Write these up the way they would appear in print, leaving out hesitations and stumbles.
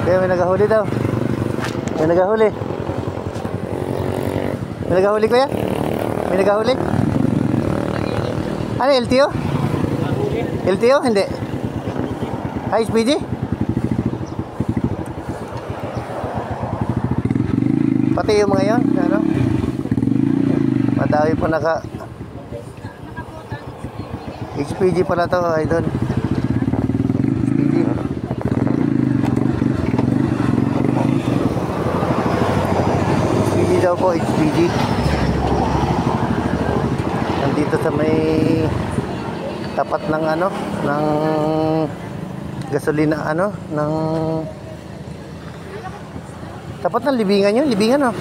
Kaya may nagahuli daw. May nagahuli. May nagahuli kuya? May nagahuli? Ano, LTO? LTO? Hindi. High speed? Pati yung mga yun, ano? Madami po naka HPG pala to, idol. HPG. HPG daw po, HPG. Nandito sa may tapat ng ano, ng gasolina, ano, ng tapat ng libingan yun, libingan, oh.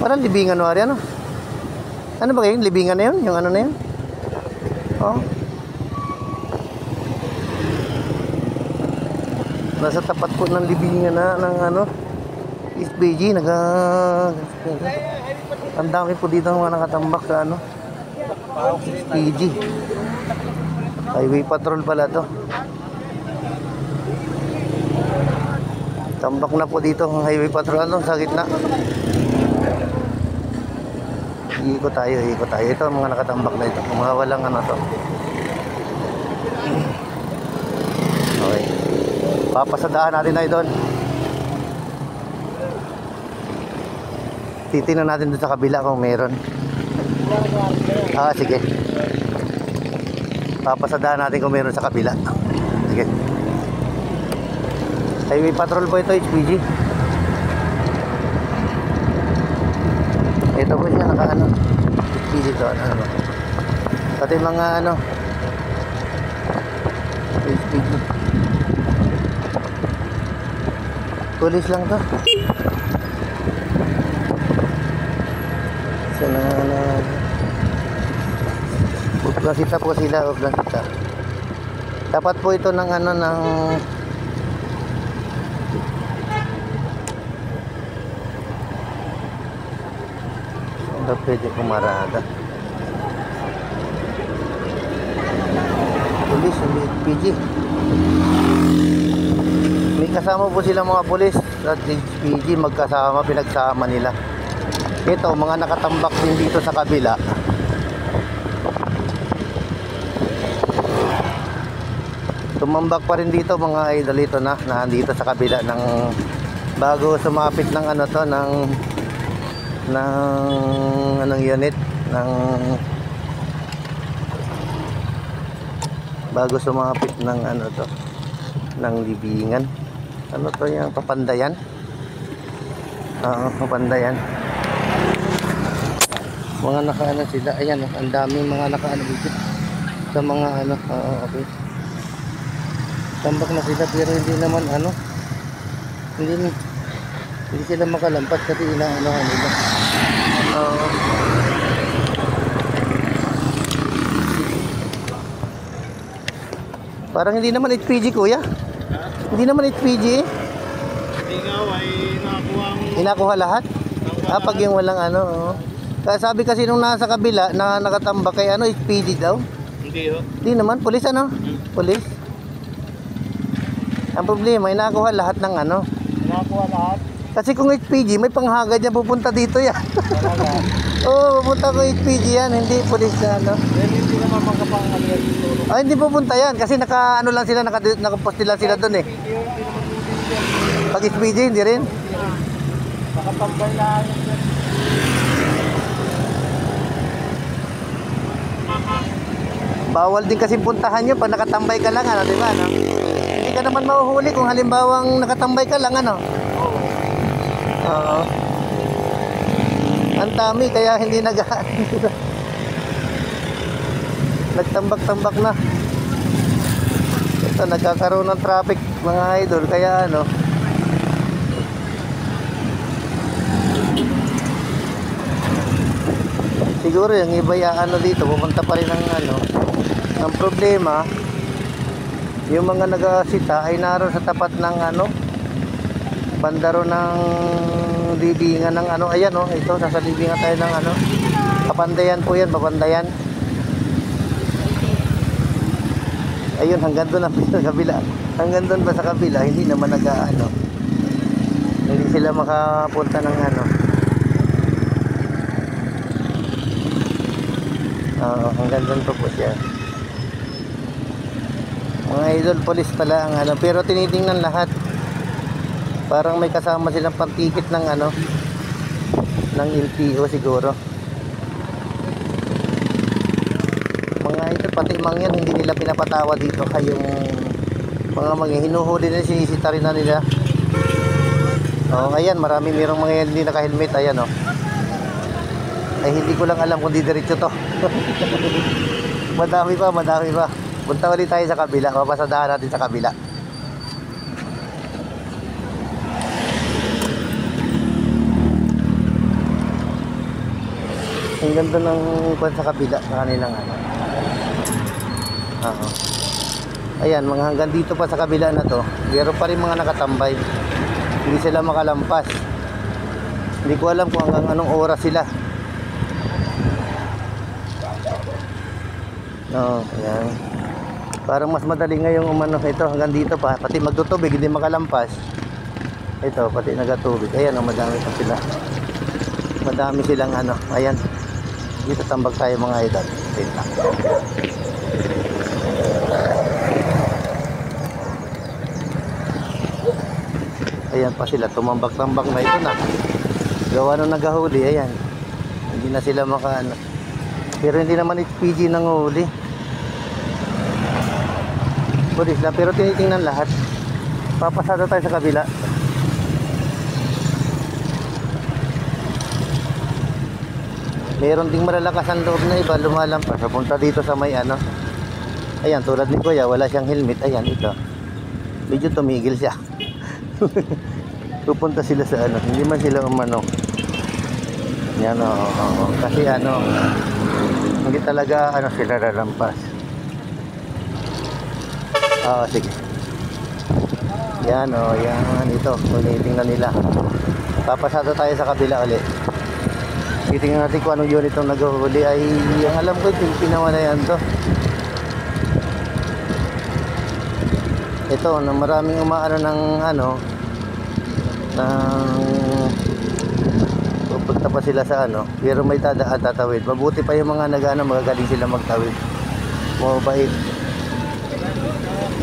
Parang libingan, wari, ano. Ano ba yun? Libingan na yun? Yung ano na yun? Oh. Nasa tapat po ng libingan na ng ano, SPG. Ang dami po dito mga nakatambak sa ano, SPG. Highway patrol pala to. Tambak na po dito ang highway patrol, ano, sa gitna. Iikot tayo. Ito ang mga nakatambak na ito. Kung mga walang ano to. Okay. Papasadaan natin na ito. Titingnan natin doon sa kabila kung meron. Sige. Papasadaan natin kung meron sa kabila. Sige. Highway patrol po ito, HPG. Ito po siya, naka-ano, HPG to, ano. Pati mga ano, HPG. Pulis lang to. Sana na Ublansita po sila, Ublansita. Dapat po ito ng ano, ng hindi pwede pumarada. Pulis, PG. May kasama po sila mga pulis at PG, magkasama, pinagsama nila. Ito, mga nakatambak din dito sa kabila. Tumambak pa rin dito mga idol, ito na nandito sa kabila ng bago sumapit ng ano to, ng anong unit ng bago sumapit ng ano to, ng libingan. Ano to, yung Papandayan? Papandayan. Mga nakaano sila, ayan, ang daming mga nakaano dito sa mga ano. Okay, tambak na sila pero hindi naman ano, hindi sila makalampas kasi inaanohan nila. Parang hindi naman HPG kuya. Hindi naman HPG eh. Hindi nga, ay inakuha lahat? Pag yung walang ano. Sabi kasi nung nasa kabila na nakatambak kay ano, HPG daw. Hindi ho. Hindi naman, pulis ano? Pulis. Ang problema, inakuha lahat ng ano. Inakuha lahat? Kasi kung HPG, may panghagad niya pupunta dito yan. Oo, pupunta ko HPG yan, hindi pulis na ano. Hindi naman makapanghagad dito. Hindi pupunta yan kasi naka ano lang sila, nakapost lang sila doon eh. Pag HPG, hindi rin. Nakatambay lang. Bawal din kasi puntahan nyo pag nakatambay ka lang, ano, di ba? No? Hindi ka naman mahuhuli kung halimbawang nakatambay ka lang, ano? Oo. Ang dami, kaya hindi nagtambak-tambak na. Ito, nagkakaroon ng traffic, mga idol, kaya ano. Siguro yung iba ya, ano dito, pupunta pa rin ng ano. Ang problema, yung mga nagasita ay naroon sa tapat ng ano, bandaro ng libingan ng ano. Ayan oh, ito, nasa libingan tayo ng ano, Papandayan po yan, Papandayan. Ayun, hanggang doon ang sa kabila. Hanggang doon pa sa kabila, hindi naman nag-ano. Hindi sila makapunta ng ano. Oo, hanggang doon pa po siya. Mga idol, police pala ang ano. Pero tinitingnan lahat. Parang may kasama silang pantikit ng ano. Ng LTO siguro. Mga ito, pati mangyan, hindi nila pinapatawa dito. Yung mga mangyan, hinuhuli na, sinisita rin na nila. Oh, ayan, marami merong mga hindi naka-helmet. Ayan, oh. Ay, hindi ko lang alam kung di diretso to. Madami pa, madami pa. Punta ulit tayo sa kabila. Papasadahan natin sa kabila. Ang ganda ng kwan sa kabila sa kanilang ano. Oo. Ayan, mga hanggang dito pa sa kabila na to. Meron pa rin mga nakatambay. Hindi sila makalampas. Hindi ko alam kung hanggang anong oras sila. Oo, ayan. Parang mas madali ngayong umano ito hanggang dito pa. Pati magtutubig, hindi makalampas. Ito, pati nagatubig. Ayan, oh, madami pa sila. Madami silang ano. Ayan. Dito tambag tayo mga idol. Wait lang. Ayan pa sila. Tumambag-tambag na ito na. Gawa nung nagahuli. Ayan. Hindi na sila makaano. Pero hindi naman HPG nang huli. Pulis lang. Pero tinitingnan lahat. Papasada tayo sa kabila. Meron ding malalakas ang loob na iba, lumalampas. Papunta dito sa may ano. Ayan, tulad ni Kuya, wala siyang helmet. Ayan, ito. Medyo tumigil siya. Pupunta sila sa ano. Hindi man sila umano. Yan, oo. Kasi ano, hindi talaga ano sila lalampas. Oo, sige. Yan, yan. Ito, tingnan nila. Papasada tayo sa kabila ulit. Titingnan natin kung anong unit ang naghuli. Ay, ang alam ko, Pinawa na yan to. Ito, na maraming umaano ng ano, ng pupunta pa sila sa ano, pero may tatawid. Mabuti pa yung mga nag-ano, magagaling sila magtawid. Mabait.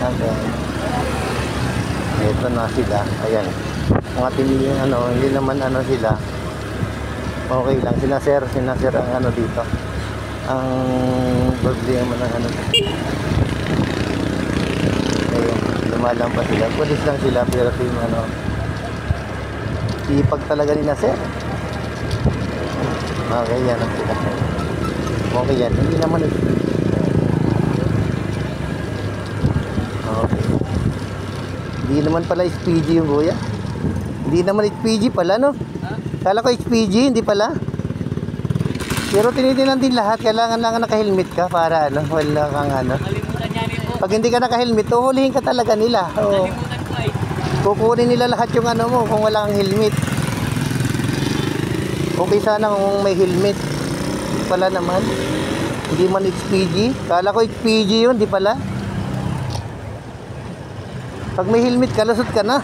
Okay. Ito na sila. Ayan. Mga tinili ano, hindi naman ano sila. Okay lang, sinasir ang ano dito. Ang problema ng ano. Ayun, lumalang pa sila. Pulis lang sila, pero yung ano, sipag talaga ni Nasir. Okay, yan ang sila. Okay yan, hindi naman okay. Hindi naman pala HPG yung kuya. Hindi naman HPG pala, no? Kala ko HPG, hindi pala. Pero tinitingnan din lahat. Kailangan lang naka-helmet ka para ano, wala kang ano. Pag hindi ka naka-helmet, uhulihin ka talaga nila. Oo. Kukunin nila lahat yung ano mo kung wala kang helmet. Okay sana kung may helmet. Hindi pala naman. Hindi man HPG. Kala ko HPG yun, hindi pala. Pag may helmet ka, lusot ka na.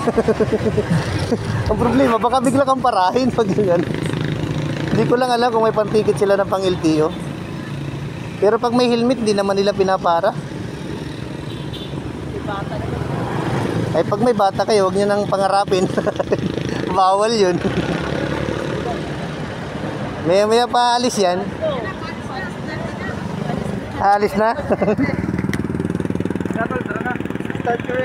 Ang problema, baka bigla kang parahin pag ganyan. Hindi ko lang alam kung may pantikit sila ng pang LTO. Pero pag may helmet, hindi naman nila pinapara. Ay pag may bata kayo, huwag nyo nang pangarapin. Bawal yun. Maya pa alis yan. Alis na. Tara na. Start ko rin.